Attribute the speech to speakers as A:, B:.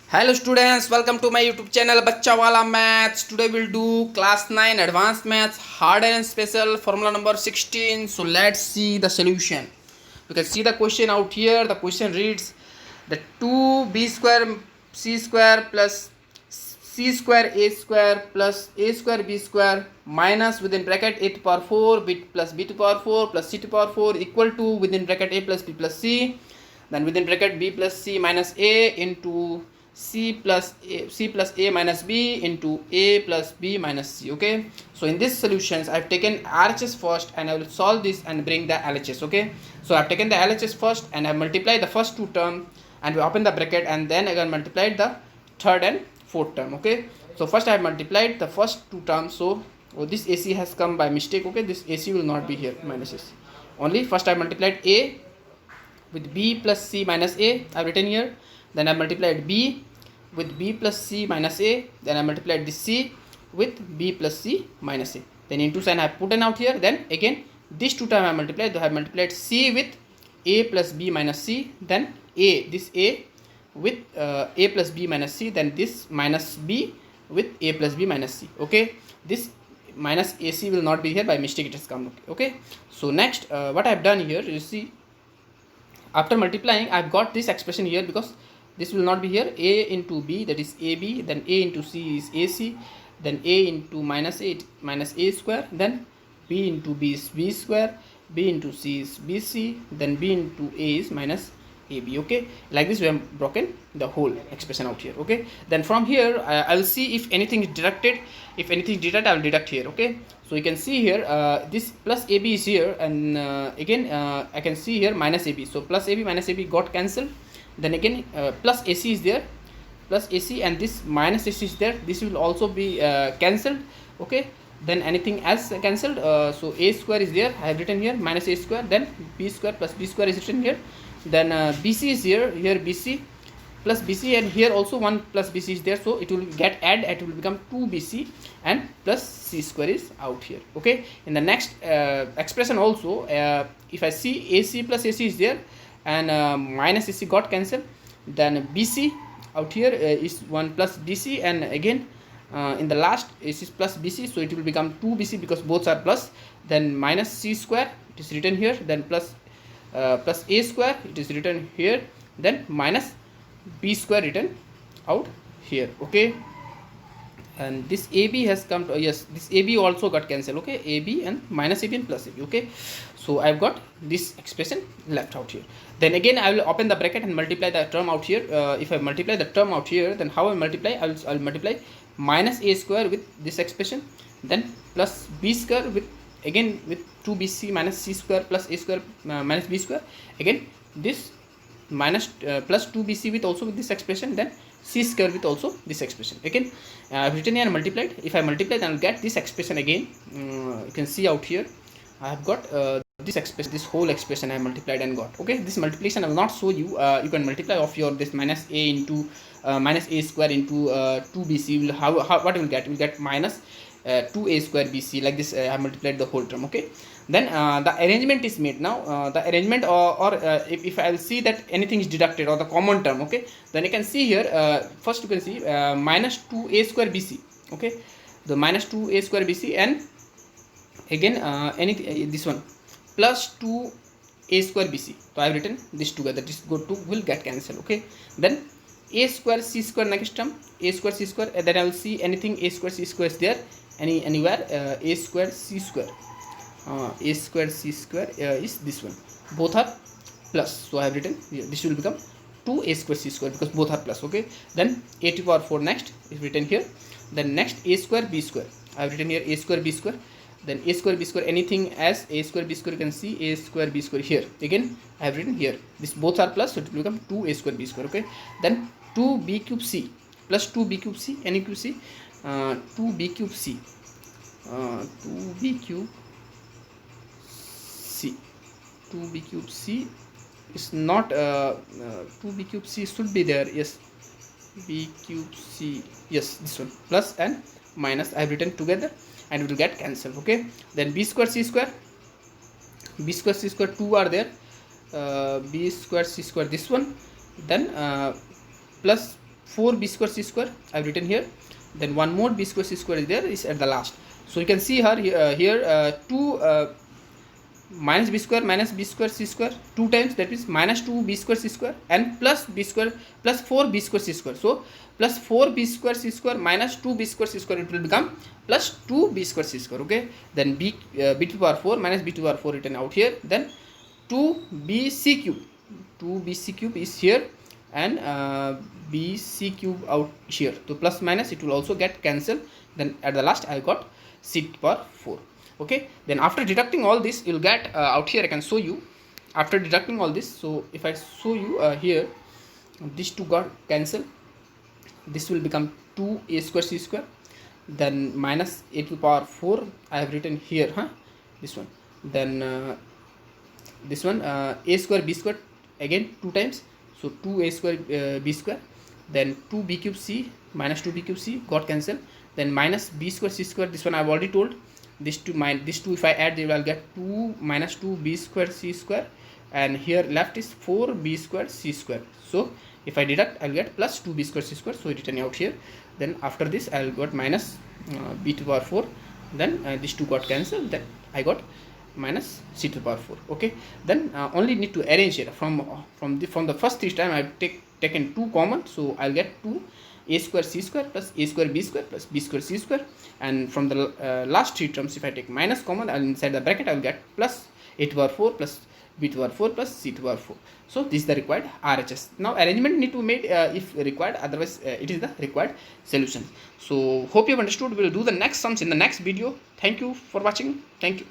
A: Hello students, welcome to my YouTube channel Bachcha Wala Maths. Today we'll do class 9 advanced maths hard and special formula number 16. So let's see the solution. You can see the question out here. The question reads the 2b square c square plus c square a square plus a square b square minus within bracket a to power 4 b plus b to power 4 plus c to power 4 equal to within bracket a plus b plus c, then within bracket b plus c minus a into c plus a minus b into a plus b minus c. Okay, so in these solutions I've taken RHS first and I will solve this and bring the LHS. Okay, so I've taken the LHS first and I multiplied the first two terms and we open the bracket and then again multiplied the third and fourth term. Okay, so first I have multiplied the first two terms. So this AC has come by mistake. Okay, this AC will not be here, minuses only. First I multiplied a with b plus c minus a, I've written here. Then I multiplied b with b plus c minus a. Then I multiplied this c with b plus c minus a. Then into sign I have put an out here. Then again these two times I multiplied. I have multiplied c with a plus b minus c. Then this a with a plus b minus c. Then this minus b with a plus b minus c. Okay, this minus ac will not be here, by mistake it has come. Okay, so next what I have done here, you see, after multiplying I've got this expression here because this will not be here. A into b, that is ab, then a into c is ac, then a into minus a minus a square, then b into b is b square, b into c is bc, then b into a is minus ab. Okay, like this we have broken the whole expression out here. Okay, then from here I will see if anything is deducted. If anything is deducted, I will deduct here. Okay, so you can see here this plus ab is here, and again I can see here minus ab. So plus ab minus ab got cancelled. Then again plus ac is there, plus ac, and this minus ac is there. This will also be cancelled. Okay, then anything else cancelled. So a square is there, I have written here, minus a square. Then b square plus b square is written here. Then bc is here bc plus bc, and here also 1 plus bc is there, so it will get add, it will become 2bc, and plus c square is out here. Okay, in the next expression also if I see ac plus ac is there and minus ac got cancelled, then bc out here is 1 plus bc, and again in the last ac is plus bc, so it will become 2bc because both are plus. Then minus c square, it is written here, then plus a square, it is written here, then minus b square written out here. Okay, and this ab has come to, yes, this ab also got cancelled. Okay, ab and minus ab and plus ab. Okay, so I've got this expression left out here. Then again I will open the bracket and multiply the term out here. If I multiply the term out here, then how I multiply, I'll multiply minus a square with this expression, then plus b square with again with 2bc minus c square plus a square minus b square, again this minus plus 2bc with also with this expression, then c square with also this expression. Again I have written here and multiplied. If I multiply, then I will get this expression again. You can see out here I have got this expression, this whole expression I have multiplied and got. Okay, this multiplication I will not show you. You can multiply of your this minus a into minus a square into 2bc. Will what will get? Will get minus 2a square bc, like this. I have multiplied the whole term. Okay, then the arrangement is made now. The arrangement or if I will see that anything is deducted or the common term. Okay, then you can see here first you can see minus 2a square bc. Okay, the minus 2a square bc, and again anything this one plus 2a square bc. So I have written this together, this go to will get cancelled. Okay, then a square c square next term, a square c square, and then I will see anything a square c square is there anywhere, a square c square, a square c square is this one, both are plus, so I have written here, this will become 2a square c square because both are plus. Okay, then a to power 4 next is written here. Then next a square b square, I have written here a square b square. Then a square b square, anything as a square b square, you can see a square b square here. Again I have written here, this both are plus, so it will become 2a square b square. Okay, then 2b cube c plus 2b cube c, any cube c, 2b cube c, 2b cube c, 2b cube c is not 2b cube c should be there, yes, b cube c, yes, this one plus and minus I have written together and it will get cancelled. Okay, then b square c square, b square c square 2 are there, b square c square this one, then plus 4b square c square I've written here, then one more b square c square is there, is at the last. So you can see here 2 minus b square c square 2 times, that means minus 2b square c square, and plus b square plus 4b square c square. So plus 4b square c square minus 2b square c square, it will become plus 2b square c square. Okay, then b to the power 4 minus b to the power 4 written out here, then 2bc cube is here, and bc cube out here. So plus minus it will also get cancelled, then at the last I got c to the power 4. Okay, then after deducting all this, you'll get out here I can show you after deducting all this. So if I show you here, these two got cancelled, this will become 2a square c square, then minus a to the power 4 I have written here, this one, then this one a square b square again 2 times, so 2a square b square, then 2b cube c minus 2b cube c got cancelled, then minus b square c square, this one I have already told. This two if I add, they will get 2 minus 2b square c square, and here left is 4b square c square. So if I deduct, I'll get plus 2b square c square, so written out here. Then after this I'll got minus b to the power 4, then these two got cancelled, then I got minus c to the power 4. Okay, then only need to arrange here from the first 3 times I've taken 2 common, so I'll get 2 a square c square plus a square b square plus b square c square, and from the last 3 terms if I take minus common, I'll inside the bracket I'll get plus a to the power 4 plus b to the power 4 plus c to the power 4. So this is the required RHS. Now arrangement need to be made if required, otherwise it is the required solution. So hope you have understood. We'll do the next sums in the next video. Thank you for watching. Thank you.